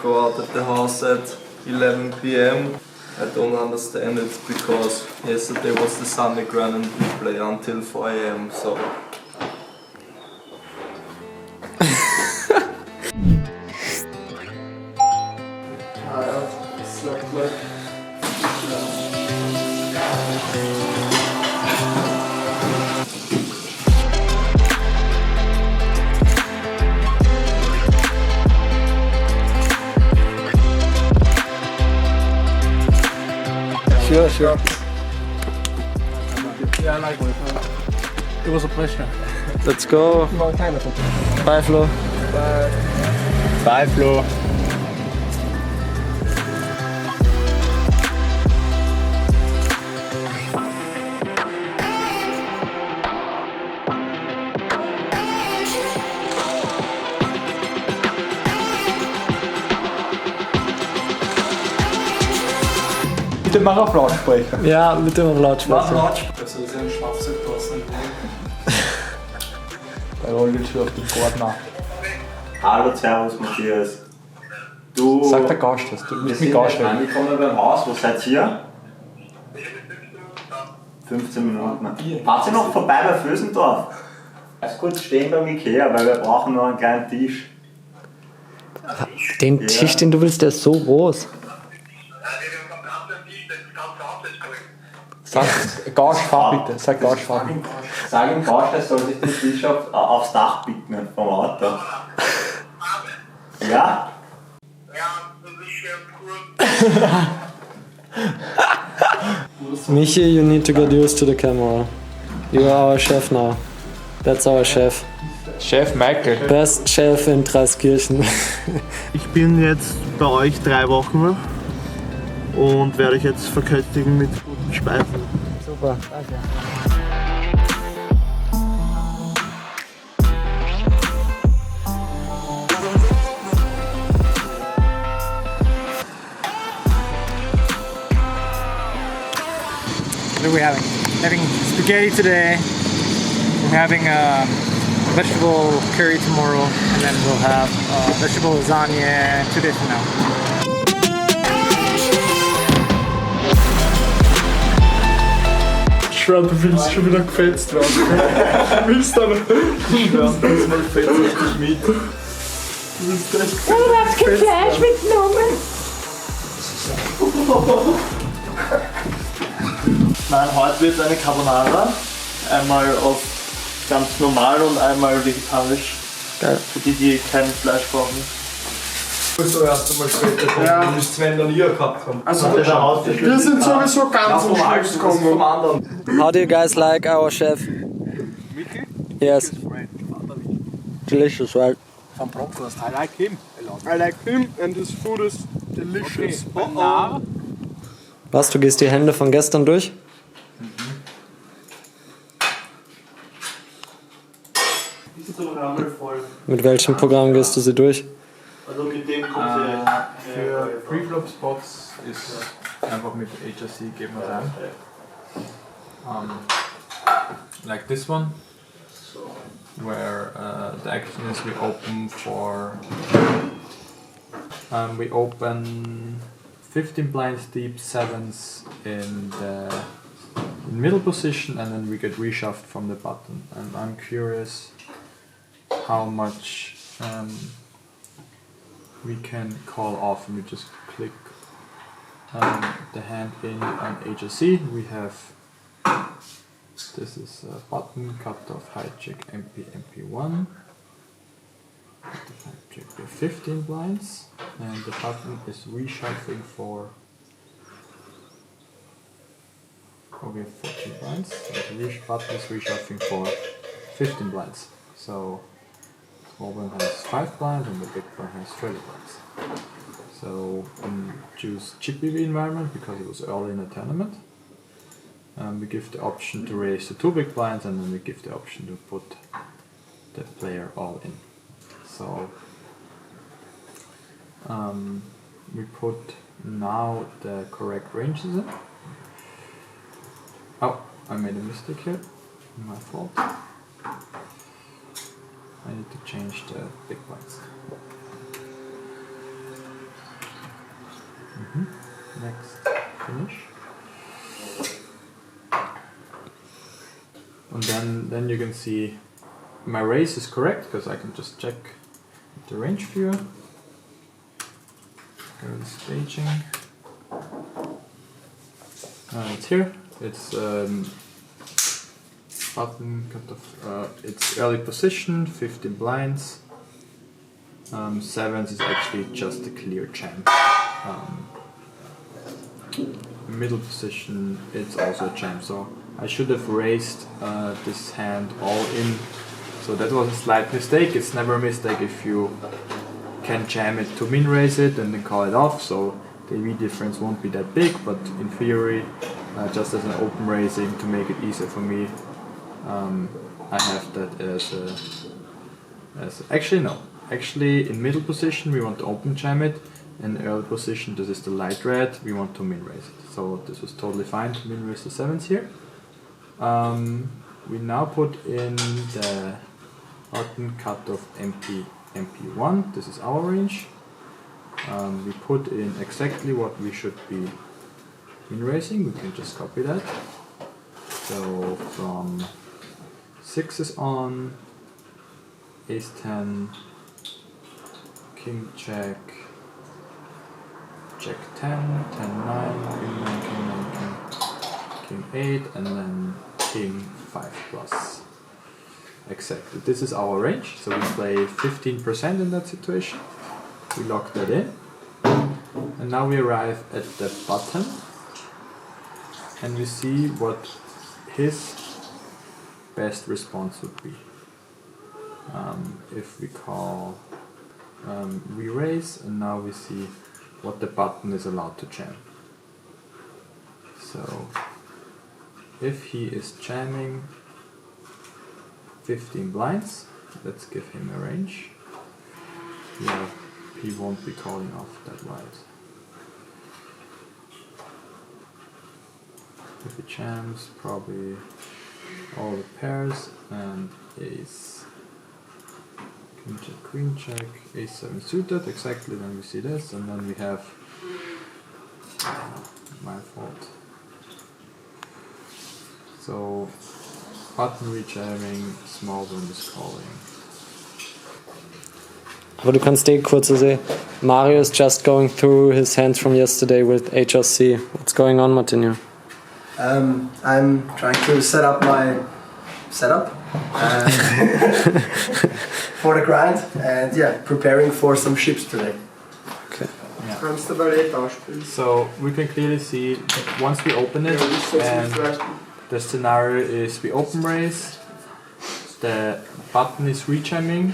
go out of the house at 11 p.m. I don't understand it because yesterday was the Sunday ground and we play until 4 a.m. so... Sure. Yeah, I like it. It was a pleasure. Let's go. Bye, Flo. Bye. Bye, Flo. Bitte mach auf Lautsprecher. Ja, bitte auf Lautsprecher. Mach Lautsprecher. Also ist ein Schlafsack draußen. Da rollt jetzt schon auf den Garten. Hallo, servus Matthias. Du... Sag der Gast das, du musst mich Gast stellen. Wir sind angekommen beim Haus, wo seid ihr? 15 Minuten. Fahrt ihr noch vorbei bei Vösendorf? Erst kurz stehen beim Ikea, weil wir brauchen noch einen kleinen Tisch. Den Tisch, den du willst, der ist so groß. Sag Gast, fahr bitte. Sag Gast, fahr. Sag ihm Gast, er soll sich den Tisch aufs Dach bieten vom Auto. Ja? Michi, you need to get used to the camera. You are our chef now. That's our chef. Chef Michael. Best Chef in Dreiskirchen. Ich bin jetzt bei euch 3 Wochen und werde euch jetzt verköstigen mit guten Speisen. Super, danke. What are we having? Having spaghetti today. We're having a vegetable curry tomorrow, and then we'll have vegetable lasagna 2 days from now. Ich schwör, du willst schon wieder gefetzt werden. Du willst dann. Ich schwör, du willst mal fetzt richtig mit. Du willst echt gefetzt. Du hast kein Fleisch mitgenommen. Nein, heute wird eine Carbonara. Einmal auf ganz normal und einmal vegetarisch. Geil. Für die, die kein Fleisch brauchen. So erst einmal später kommen, ja. Du musst Sven dann hier gehabt haben. Also, wir sind sowieso ganz am Schluss gekommen. How do you guys like our chef? Mickey? Yes. Delicious, right? From Broncos. I like him a lot. I like him and his food is delicious. Okay. Was, du gehst die Hände von gestern durch? Mit welchem Programm gehst du sie durch? Also mit dem kommt sie Für Preflop-Spots ist einfach mit HRC geben wir ein. Like this one, where the action is we open for... we open 15 blinds deep, 7s in the middle position, and then we get reshuffled from the button. And I'm curious how much we can call off, and we just click the hand in on HSC. We have, this is a button, cut off, hijack, MP, MP1. Hijack, we have 15 blinds, and the button is reshuffling for, oh, we have 14 blinds, and the button is reshuffling for 15 blinds. So small one has 5 blinds and the big one has 30 blinds. So choose GPV environment because it was early in the tournament. We give the option to raise the 2 big blinds, and then we give the option to put the player all in. So we put now the correct ranges in. Oh, I made a mistake here. My fault. I need to change the big blinds. Next finish. And then you can see my raise is correct because I can just check the range viewer. Go to staging. It's here. It's button cutoff. It's early position, 15 blinds. Sevens is actually just a clear jam. Middle position, it's also a jam. So I should have raised this hand all in. So that was a slight mistake. It's never a mistake if you can jam it to min raise it and then call it off. So the EV difference won't be that big, but in theory, just as an open raising to make it easier for me, I have that as actually no. Actually, in middle position we want to open jam it. In early position, this is the light red, we want to min raise it. So this was totally fine to min raise the sevens here. We now put in the button cutoff MP1. This is our range. We put in exactly what we should be min raising. We can just copy that. So from 6s on, ace 10, king jack, jack 10, 10 9, king 9, king 9, king 8, and then king 5 plus. Exactly. This is our range. So we play 15% in that situation. We lock that in. And now we arrive at the button. And we see what his best response would be. If we call, we raise, and now we see what the button is allowed to jam. So if he is jamming 15 blinds, let's give him a range. Yeah, he won't be calling off that wide. If he jams, probably all the pairs and ace, king check, queen check, ace 7 suited, exactly, then we see this, and then we have, my fault. So, button rejamming, small blind is calling. Aber du kannst kurz sehen. Mario is just going through his hands from yesterday with HRC. What's going on, Martinho? I'm trying to set up my setup for the grind and yeah, preparing for some ships today. Okay. Yeah. So we can clearly see once we open it, and the scenario is we open raise, the button is rejamming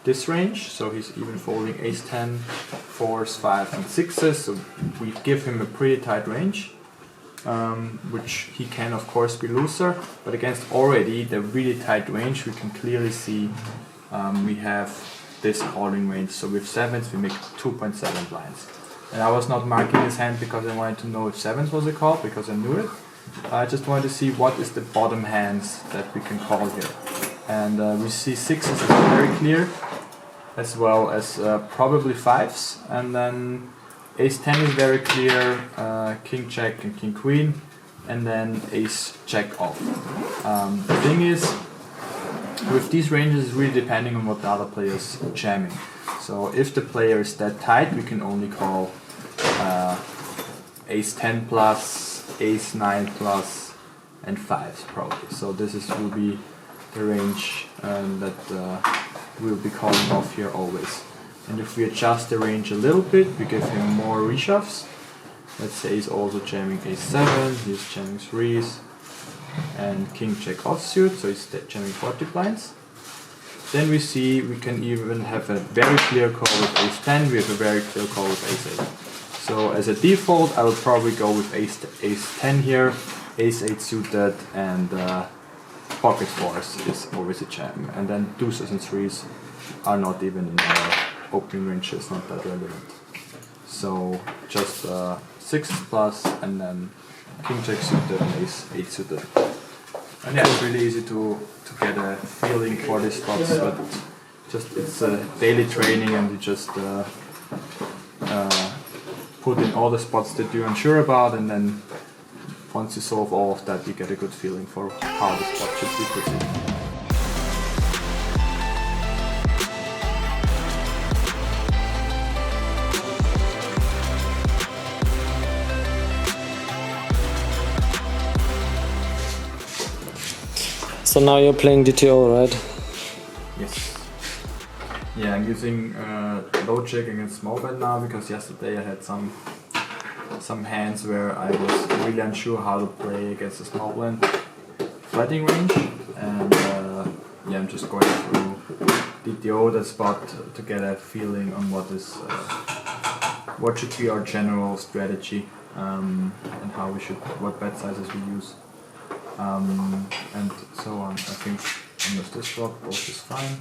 this range, so he's even folding ace 10, 4s, 5 and 6s, so we give him a pretty tight range. Which he can of course be looser, but against already the really tight range we can clearly see we have this calling range. So with sevens we make 2.7 blinds. And I was not marking his hand because I wanted to know if sevens was a call, because I knew it. I just wanted to see what is the bottom hands that we can call here. And we see sixes is very clear, as well as probably fives, and then ace 10 is very clear, king jack and king queen, and then ace jack off. The thing is, with these ranges it's really depending on what the other player is jamming. So if the player is that tight, we can only call ace 10 plus, ace 9 plus, and 5s probably. So this will be the range that we'll be calling off here always. And if we adjust the range a little bit, we give him more reshoves. Let's say he's also jamming ace 7, he's jamming 3s, and king jack offsuit, so he's jamming 40 blinds. Then we see we can even have a very clear call with ace 10, we have a very clear call with ace 8. So as a default, I would probably go with ace 10 here, ace 8 suited, and pocket 4s is always a jam. And then deuces and 3s are not even in the opening range, is not that relevant. So just 6 plus and then king jack suited and ace 8 suited. And yeah, it's really easy to get a feeling for these spots, but just it's a daily training and you just put in all the spots that you're unsure about, and then once you solve all of that, you get a good feeling for how the spot should be proceeded. So now you're playing DTO, right? Yes. Yeah, I'm using low check against small bet now because yesterday I had some hands where I was really unsure how to play against a small blind flatting range, and yeah, I'm just going through DTO that spot to get a feeling on what should be our general strategy and how we should, what bet sizes we use. And so on. I think on this flop, both is fine.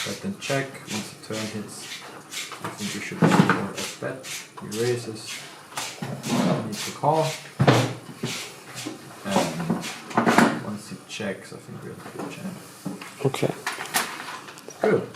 Bet then check. Once the turn hits, I think we should score a bet. He raises. Need to call. And once he checks, I think we have a good chance. Okay. Good.